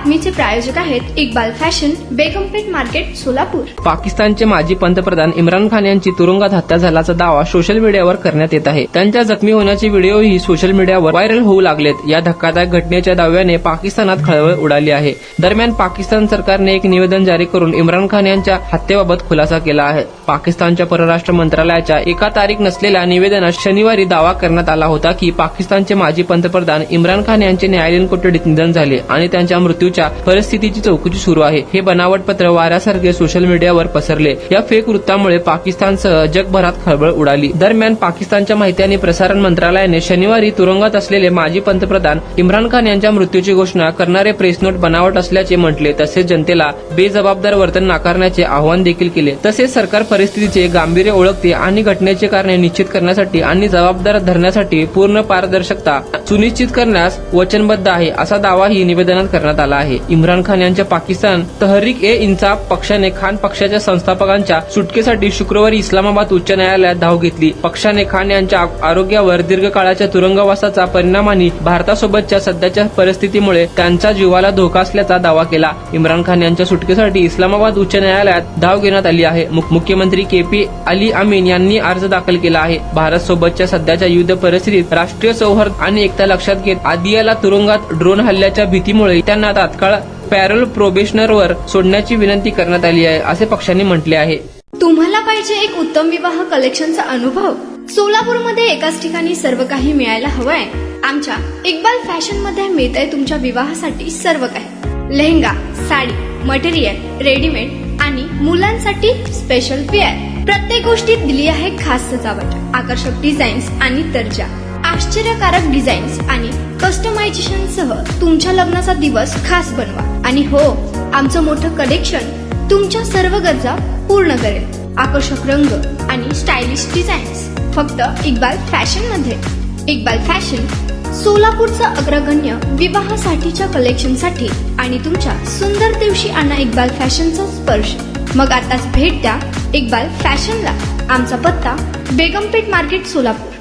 बातमीचे प्रायोजक आहेत Iqbal fashion, बेगमपेठ market, Solapur. पाकिस्तानचे माजी पंतप्रधान इम्रान खान यांची तुरुंगात हत्या झाल्याचा दावा सोशल मीडियावर करण्यात येत आहे। त्यांच्या जखमी होण्याचे व्हिडिओही सोशल मीडियावर व्हायरल होऊ लागलेत। या धक्कादायक घटनेच्या दाव्याने पाकिस्तानात खळबळ उडाली आहे। दरम्यान पाकिस्तान सरकारने एक निवेदन जारी करून इम्रान खान यांच्या हत्येबाबत खुलासा केला आहे। पाकिस्तानच्या परराष्ट्र मंत्रालयाच्या एका तारीख नसलेल्या निवेदनात शनिवारी दावा करण्यात आला होता की पाकिस्तानचे माजी पंतप्रधान इम्रान खान यांचे न्यायालयीन कोठडीत निधन झाले आणि त्यांच्या मृत्यूच्या परिस्थितीची चौकशी सुरू आहे। हे बनावट पत्र वाऱ्यासारखे सोशल मीडियावर पसरले। या फेक वृत्तामुळे पाकिस्तानसह जगभरात खळबळ उडाली। दरम्यान पाकिस्तानच्या माहिती आणि प्रसारण मंत्रालयाने शनिवारी तुरुंगात असलेले माजी पंतप्रधान इम्रान खान यांच्या मृत्यूची घोषणा करणारे प्रेस नोट बनावट असल्याचे म्हटले। तसेच जनतेला बेजबाबदार वर्तन नाकारण्याचे आवाहन देखील केले। तसेच सरकार परिस्थितीचे गांभीर्य ओळखते आणि घटनेचे कारणे निश्चित करण्यासाठी आणि जबाबदार धरण्यासाठी पूर्ण पारदर्शकता सुनिश्चित करण्यास वचनबद्ध आहे, असा दावाही निवेदनात करण्यात आला आहे। इम्रान खान यांच्या पाकिस्तान तहरीक-ए-इन्साफ पक्षाने खान पक्षाच्या संस्थापकांच्या सुटकेसाठी शुक्रवारी इस्लामाबाद उच्च न्यायालयात धाव घेतली। पक्षाने खान यांच्या आरोग्यावर दीर्घकाळाच्या तुरुंगवासाचा परिणाम आणि भारतासोबतच्या सध्याच्या परिस्थितीमुळे त्यांच्या जीवाला धोका असल्याचा दावा केला। इम्रान खान यांच्या सुटकेसाठी इस्लामाबाद उच्च न्यायालयात धाव घेण्यात आली आहे। मुख्यमंत्री के.पी. अली अमीन यांनी अर्ज दाखल केला आहे। भारत सोबतच्या सध्याच्या युद्ध परिस्थितीत राष्ट्रीय सौहार्द आणि एकता लक्षात घेत आदियाला तुरुंगात ड्रोन हल्ल्याच्या भीतीमुळे त्यांना तात्काळ पॅरोल प्रोबेशनरवर सोडण्याची विनंती करण्यात आली आहे, असे पक्षाने म्हटले आहे। तुम्हाला पाहिजे एक उत्तम विवाह कलेक्शनचा अनुभव? सोलापूरमध्ये एकाच ठिकाणी सर्व काही मिळायला हवंय? आमच्या इक्बाल फॅशन मध्ये मिळतंय तुमच्या विवाहासाठी सर्व काही। लेहंगा, साडी, मटेरियल, रेडीमेड आणि मुलांसाठी स्पेशल वेअर। प्रत्येक गोष्टीत दिली आहे खास सजावट, आकर्षक डिझाईन्स आणि दर्जा, आश्चर्यकारक डिझाईन्स आणि कस्टमायझेशन सह तुमच्या लग्नाचा दिवस खास बनवा। आणि हो, आमचं मोठं कलेक्शन तुमच्या सर्व गरजा पूर्ण करेल। आकर्षक रंग आणि स्टायलिश डिझाईन्स फक्त इक्बाल फॅशन मध्ये। इक्बाल फॅशन सोलापूरचा अग्रगण्य विवाहासाठीच्या कलेक्शनसाठी आणि तुमच्या सुंदर दिवशी आणा इक्बाल फॅशनचा स्पर्श। मग आताच भेट द्या इक्बाल फॅशनला। आमचा पत्ता बेगमपेठ मार्केट, सोलापूर।